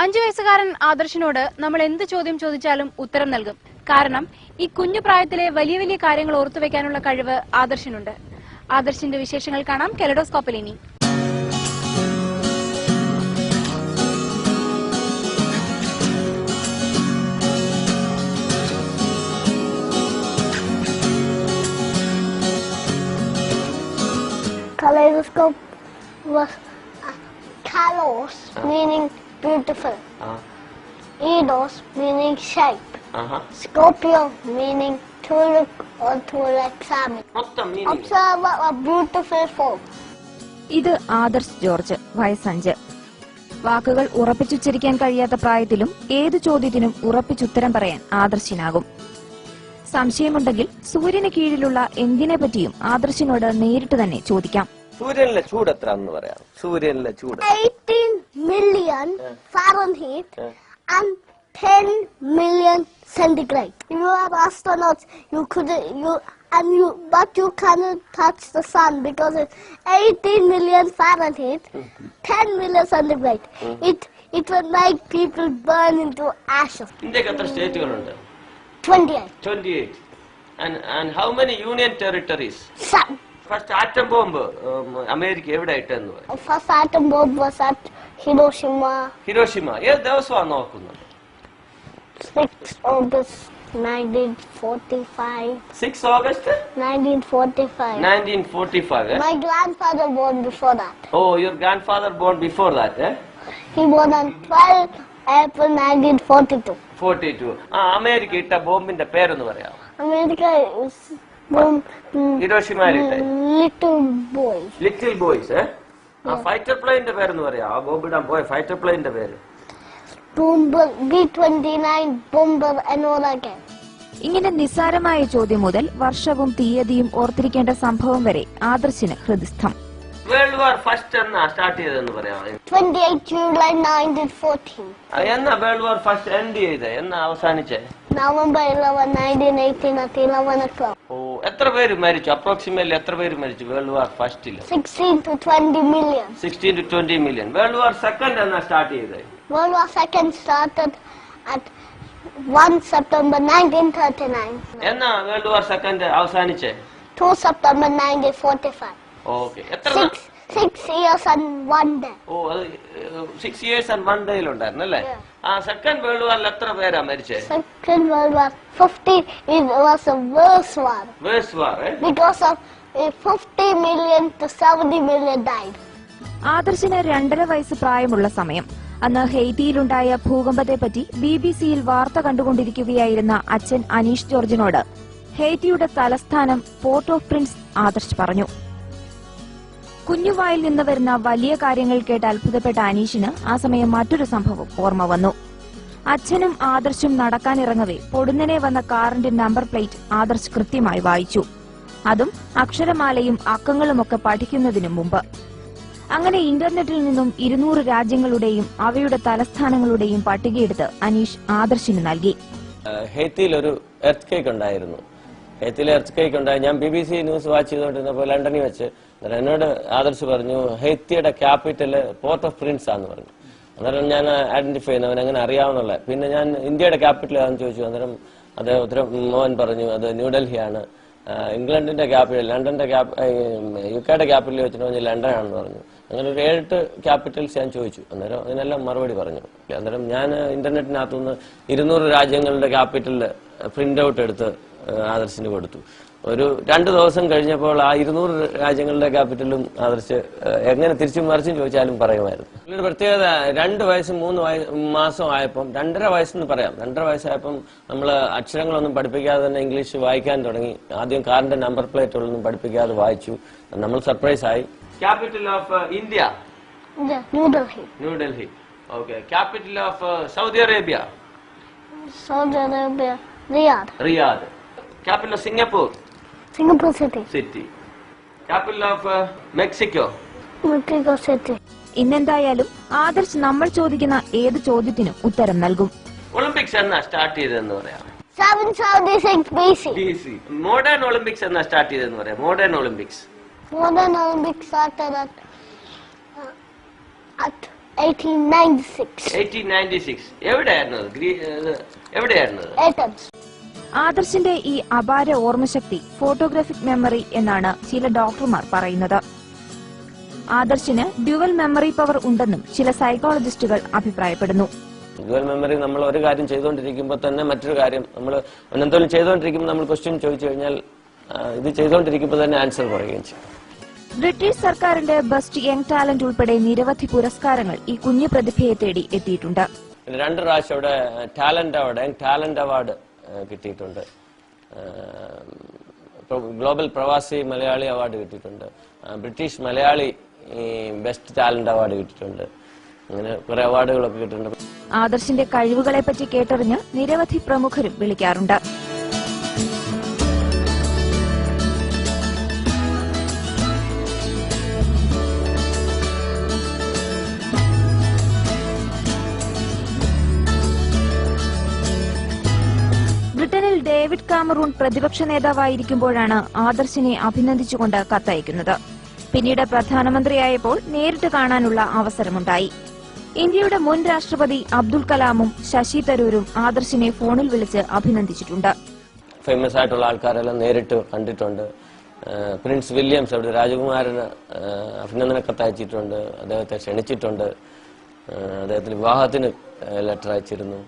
5 വയസ്സുകാരൻ ആദർശിനോട് നമ്മൾ എന്ത് ചോദ്യം ചോദിച്ചാലും ഉത്തരം നൽകും. കാരണം ഈ കുഞ്ഞു പ്രായത്തിലെ വലിയ വലിയ കാര്യങ്ങൾ ഓർത്തുവെക്കാനുള്ള കഴിവ് ആദർശിനുണ്ട്. ആദർശിന്റെ വിശേഷങ്ങൾ കാണാം കെലഡോസ്കോപ്പിൽ ഇനി. Kaleidoscope was kalos, meaning beautiful. Eidos, meaning shape. Scorpio, meaning to look or to examine. Observe a beautiful form. ഇത് ആദർശ് ജോർജ്, വയസ്സ് 5. വാക്കുകൾ ഉറപ്പിച്ചുച്ചരിക്കാൻ കഴിയാത്ത പ്രായത്തിലും ഏതു ചോദ്യത്തിനും ഉറപ്പിച്ചുത്തരം പറയാൻ ആദർശിനാകും. സംശയമുണ്ടെങ്കിൽ സൂര്യന് കീഴിലുള്ള എന്തിനെ പറ്റിയും ആദർശിനോട് നേരിട്ട് തന്നെ ചോദിക്കാം. സൂര്യനിലെ ചൂട് എത്ര എന്ന് പറയാം? സൂര്യനിലെ ചൂട് 18 million Fahrenheit and 10 million centigrade. You are astronauts. But you cannot touch the sun because it's 18 million Fahrenheit, 10 million centigrade. It will make people burn into ashes. ഇന്ത്യക്ക് എത്ര സ്റ്റേറ്റുകളുണ്ട്? 28. And how many union territories? Sun. First atom bomb America എവിടെ ഇട്ടെന്ന് പറയും? First atom bomb was at Hiroshima. ഏത് ദിവസമാണ് നോക്കുന്നത്? 6 August 1945. 6 August 1945. My grandfather born before that. Oh, your grandfather born before that, eh? He born on 12 April 1942. 42. America ഇട്ട ബോംബിന്റെ പേരെന്ന് പറയാം? America is bomb. Hiroshima ഇട്ട Little boys. Eh? Fighter പ്ലെയിന്റെ പേരെന്ന് പറയാം? ആ ബോംബ് ഇടാൻ പോയ ഫൈറ്റർ പ്ലെയിന്റെ പേര്? Bomber B-29 bomber Enola Gay. ഇങ്ങനെ നിസ്സാരമായ ചോദ്യം മുതൽ വർഷവും തീയതിയും ഓർത്തിരിക്കേണ്ട സംഭവം വരെ ആദർശിന് ഹൃദിസ്ഥം. വേൾഡ് വാർ ഫസ്റ്റ് എന്നാ സ്റ്റാർട്ട് ചെയ്തെന്ന് പറയാം? 28 July 1914. എന്നാ വേൾഡ് വാർ ഫസ്റ്റ് എൻഡ് ചെയ്തേ? എന്നാ അവസാനിച്ചേ? November 11, 1918 at 11 o'clock. ഓ, എത്ര പേര് മരിച്ചു? അപ്രോക്സിമേറ്റ്ലി എത്ര പേര് മരിച്ചു വേൾഡ് വാർ ഫസ്റ്റിൽ? 16 to 20 million. 16 to 20 million. World war second എന്നാ സ്റ്റാർട്ട് ചെയ്തേ? World War II started at 1 September 1939. എന്നാ വേൾഡ് വാർ സെക്കൻഡ് അവസാനിച്ചേ? 2 September 1945. ഓക്കെ. എത്ര? 6 years and 1 day. ഓ, അത് 6 years and 1 day ഉണ്ടായിരുന്നല്ലേ? ആ സെക്കൻഡ് വേൾഡ് വാറിൽ എത്ര പേരാ മരിച്ചേ? Second World War 50. It was a worse war. Worst war, eh? Because of 50 million to 70 million died. ആദർശിന് 2.5 വയസ്സ് പ്രായമുള്ള സമയം. അന്ന് ഹെയ്ത്തിയിലുണ്ടായ ഭൂകമ്പത്തെപ്പറ്റി BBC-യിൽ വാർത്ത കണ്ടുകൊണ്ടിരിക്കുകയായിരുന്ന അച്ഛൻ അനീഷ് ജോർജിനോട് ഹെയ്ത്തിയുടെ തലസ്ഥാനം പോർട്ട് ഓഫ് പ്രിൻസ് ആദർശ് പറഞ്ഞു. കുഞ്ഞുവായിൽ നിന്ന് വരുന്ന വലിയ കാര്യങ്ങൾ കേട്ട് അത്ഭുതപ്പെട്ട അനീഷിന് ആ സമയം മറ്റൊരു സംഭവം ഓർമ്മ വന്നു. അച്ഛനും ആദർശും നടക്കാനിറങ്ങവേ പൊടുന്നനെ വന്ന കാറിന്റെ നമ്പർ പ്ലേറ്റ് ആദർശ് കൃത്യമായി വായിച്ചു. അതും അക്ഷരമാലയും അക്കങ്ങളുമൊക്കെ പഠിക്കുന്നതിനു മുമ്പ്. അങ്ങനെ ഇന്റർനെറ്റിൽ നിന്നും 200 രാജ്യങ്ങളുടെയും അവയുടെ തലസ്ഥാനങ്ങളുടെയും പട്ടികയെടുത്ത് അനീഷ് ആദർശിന് നൽകി. ഹെയ്ത്തിയിൽ ഒരു എർത്ത് കേക്ക് ഉണ്ടായിരുന്നു. ഹെയ്ത്തിയിലെ എർത്ത് കേക്ക് ഉണ്ടായി. ഞാൻ BBC ന്യൂസ് വാച്ച് ചെയ്തുകൊണ്ടിരുന്നപ്പോൾ ലണ്ടനിൽ വെച്ച് എന്നോട് ആദർശ് പറഞ്ഞു, ഹെയ്ത്തിയുടെ ക്യാപിറ്റല് പോർട്ട് ഓഫ് പ്രിൻസ് ആന്ന് പറഞ്ഞു. അന്നേരം ഞാൻ ഐഡന്റിഫൈ ചെയ്യുന്നു, അവൻ അങ്ങനെ അറിയാവുന്നുള്ള. പിന്നെ ഞാൻ ഇന്ത്യയുടെ ക്യാപിറ്റൽ ആണെന്ന് ചോദിച്ചു. അന്നേരം അത് ഉത്തരം മോഹൻ പറഞ്ഞു അത് ന്യൂഡൽഹിയാണ്. ഇംഗ്ലണ്ടിന്റെ ക്യാപിറ്റൽ, ലണ്ടന്റെ UK ക്യാപിറ്റൽ വെച്ചിട്ട് പറഞ്ഞ് ലണ്ടൻ ആണെന്ന് പറഞ്ഞു. അങ്ങനെ ഒരു 7 ക്യാപിറ്റൽസ് ഞാൻ ചോദിച്ചു. അന്നേരം അതിനെല്ലാം മറുപടി പറഞ്ഞു. അന്നേരം ഞാൻ ഇന്റർനെറ്റിനകത്തുനിന്ന് 200 രാജ്യങ്ങളുടെ ക്യാപിറ്റലിൽ പ്രിന്റ് ഔട്ട് എടുത്ത് ആദർശിന് കൊടുത്തു. ഒരു 2 ദിവസം കഴിഞ്ഞപ്പോൾ ആ 200 രാജ്യങ്ങളുടെ ക്യാപിറ്റലും ആദർശ് എങ്ങനെ തിരിച്ചും മറിച്ചും ചോദിച്ചാലും പറയുമായിരുന്നു. ഒരു പ്രത്യേകത 2 വയസ്സും 3 മാസം ആയപ്പം 2.5 വയസ്സെന്ന് പറയാം. 2.5 വയസ്സായപ്പം നമ്മൾ അക്ഷരങ്ങളൊന്നും പഠിപ്പിക്കാതെ തന്നെ ഇംഗ്ലീഷ് വായിക്കാൻ തുടങ്ങി. ആദ്യം കാറിന്റെ നമ്പർ പ്ലേറ്റുകളൊന്നും പഠിപ്പിക്കാതെ വായിച്ചു. നമ്മൾ സർപ്രൈസ് ആയി. Capital of India? New Delhi. New Delhi. Okay. Capital of Saudi Arabia? Saudi Arabia. Riyadh. Capital of Singapore? Singapore City. Capital of Mexico? Mexico City. ഇന്നെന്തായാലും ആദർശ് നമ്മൾ ചോദിക്കുന്ന ഏത് ചോദ്യത്തിനും ഉത്തരം നൽകും. ഒളിമ്പിക്സ് എന്നാ സ്റ്റാർട്ട് ചെയ്തതെന്ന് പറയാം? 776 BC. മോഡേൺ ഒളിമ്പിക്സ് എന്നാ സ്റ്റാർട്ട് ചെയ്തതെന്ന് പറയാം? Modern Olympics started at 1896. 1896. എവിടെയായിരുന്നു അത്? എവിടെയായിരുന്നു അത്? Athens. ആദർശിന്റെ ഈ അപാര ഓർമ്മശക്തി ഫോട്ടോഗ്രാഫിക് മെമ്മറി എന്നാണ് ചില ഡോക്ടർമാർ പറയുന്നത്. ആദർശിന് ഡ്യുവൽ മെമ്മറി പവർ ഉണ്ടെന്നും ചില സൈക്കോളജിസ്റ്റുകൾ അഭിപ്രായപ്പെടുന്നു. ഡ്യുവൽ മെമ്മറി നമ്മൾ ഒരു കാര്യം ചെയ്തുകൊണ്ടിരിക്കുമ്പോൾ തന്നെ മറ്റൊരു കാര്യം നമ്മൾ എന്തെങ്കിലും ചെയ്തുകൊണ്ടിരിക്കുമ്പോൾ നമ്മൾ ക്വസ്റ്റ്യൻ ചോദിച്ചു കഴിഞ്ഞാൽ ഇത് ചെയ്തുകൊണ്ടിരിക്കുമ്പോൾ തന്നെ ആൻസർ പറയുകയും ചെയ്യും. ബ്രിട്ടീഷ് സർക്കാരിന്റെ ബെസ്റ്റ് യങ് ടാലന്റ് ഉൾപ്പെടെ നിരവധി പുരസ്കാരങ്ങൾ ഈ കുഞ്ഞു പ്രതിഭയെ തേടി എത്തിയിട്ടുണ്ട്. 2 പ്രാവശ്യം അവിടെ ടാലന്റ് അവാർഡ് കിട്ടിയിട്ടുണ്ട്. ഗ്ലോബൽ പ്രവാസി മലയാളി അവാർഡ് കിട്ടിയിട്ടുണ്ട്. British Malayali best talent award കിട്ടിയിട്ടുണ്ട്. അങ്ങനെ കുറെ അവാർഡുകളൊക്കെ കിട്ടിയിട്ടുണ്ട്. ആദർശിന്റെ കഴിവുകളെപ്പറ്റി കേട്ടറിഞ്ഞ് നിരവധി പ്രമുഖരും വിളിക്കാറുണ്ട്. ബ്രിട്ടനിൽ ഡേവിഡ് കാമറൂൺ പ്രതിപക്ഷ നേതാവായിരിക്കുമ്പോഴാണ് ആദർശിനെ അഭിനന്ദിച്ചുകൊണ്ട് കത്തയക്കുന്നത്. പിന്നീട് പ്രധാനമന്ത്രിയായപ്പോൾ നേരിട്ട് കാണാനുള്ള അവസരമുണ്ടായി. ഇന്ത്യയുടെ മുൻ രാഷ്ട്രപതി അബ്ദുൽ കലാമും ശശി തരൂരും ആദർശിനെ ഫോണിൽ വിളിച്ച് അഭിനന്ദിച്ചിട്ടുണ്ട്. ഫേമസ് ആയിട്ടുള്ള ആൾക്കാരെല്ലാം നേരിട്ട് കണ്ടിട്ടുണ്ട്. പ്രിൻസ് വില്യംസ് അവിടെ രാജകുമാരന് അഭിനന്ദന കത്തയച്ചിട്ടുണ്ട്. അദ്ദേഹത്തെ ക്ഷണിച്ചിട്ടുണ്ട്. അദ്ദേഹത്തിന് വിവാഹത്തിന് ലെറ്റർ അയച്ചിരുന്നു.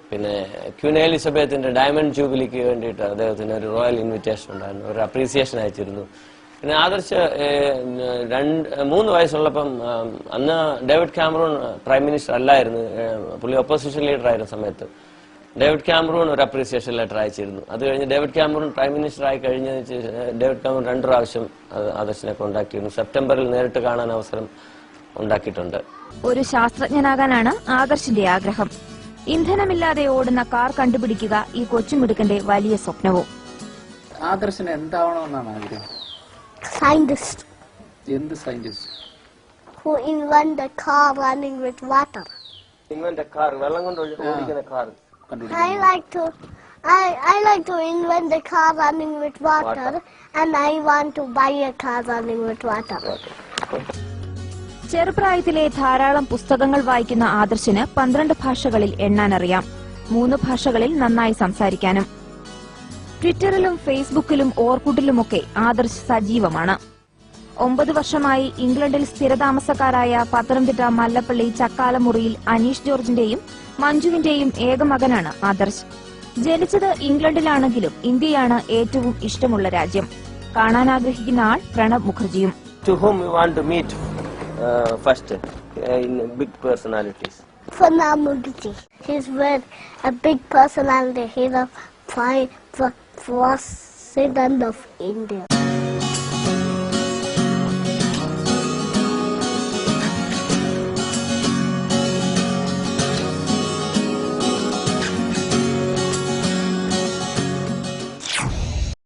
പിന്നെ ക്വീൻ എലിസബത്തിന്റെ ഡയമണ്ട് ജൂബിലിക്ക് വേണ്ടിയിട്ട് അദ്ദേഹത്തിന് ഒരു റോയൽ ഇൻവിറ്റേഷൻ ഉണ്ടായിരുന്നു. ഒരു അപ്രീസിയേഷൻ അയച്ചിരുന്നു. പിന്നെ ആദർശ് 3 വയസ്സുള്ളപ്പം അന്ന് ഡേവിഡ് കാമറൂൺ പ്രൈം മിനിസ്റ്റർ അല്ലായിരുന്നു. പുള്ളി ഒപ്പോസിഷൻ ലീഡർ ആയിരുന്ന സമയത്ത് ഡേവിഡ് കാമറൂൺ ഒരു അപ്രീസിയേഷൻ ലെറ്റർ അയച്ചിരുന്നു. അത് കഴിഞ്ഞ് ഡേവിഡ് കാമറൂൺ പ്രൈം മിനിസ്റ്റർ ആയി കഴിഞ്ഞതിന് ശേഷം ഡേവിഡ് കാമറൂൺ 2 പ്രാവശ്യം ആദർശിനെ കോൺടാക്ട് ചെയ്യുന്നു. സെപ്റ്റംബറിൽ നേരിട്ട് കാണാൻ അവസരം ഉണ്ടാക്കിയിട്ടുണ്ട്. ഒരു ശാസ്ത്രജ്ഞനാകാനാണ് ആദർശിന്റെ ആഗ്രഹം. ഇന്ധനമില്ലാതെ ഓടുന്ന കാർ കണ്ടുപിടിക്കുക ഈ കൊച്ചുമിടുക്കന്റെ വലിയ സ്വപ്നവും. ആദർശന് എന്താവണമെന്നാണ് ആഗ്രഹം? Scientist. എന്ത് scientist? Who invent the car running with water. ഇവന്റെ കാർ വെള്ളം കൊണ്ട് ഓടിക്കുന്ന car I like to invent the car running with water, and I want to buy a car running with water. ചെറുപ്രായത്തിലെ ധാരാളം പുസ്തകങ്ങൾ വായിക്കുന്ന ആദർശിന് 12 ഭാഷകളിൽ എണ്ണാനറിയാം. 3 ഭാഷകളിൽ നന്നായി സംസാരിക്കാനും. ട്വിറ്ററിലും ഫേസ്ബുക്കിലും ഓർക്കുട്ടിലുമൊക്കെ ആദർശ് സജീവമാണ്. 9 വർഷമായി ഇംഗ്ലണ്ടിൽ സ്ഥിരതാമസക്കാരായ പത്തനംതിട്ട മല്ലപ്പള്ളി ചക്കാലമുറിയിൽ അനീഷ് ജോർജിന്റെയും മഞ്ജുവിന്റെയും ഏക മകനാണ് ആദർശ്. ജനിച്ചത് ഇംഗ്ലണ്ടിലാണെങ്കിലും ഇന്ത്യയാണ് ഏറ്റവും ഇഷ്ടമുള്ള രാജ്യം. കാണാനാഗ്രഹിക്കുന്ന ആൾ Pranab മുഖർജിയും. To whom you want to meet first in big personalities? Pranab Mukherjee. He's a big personality. He's a president of India.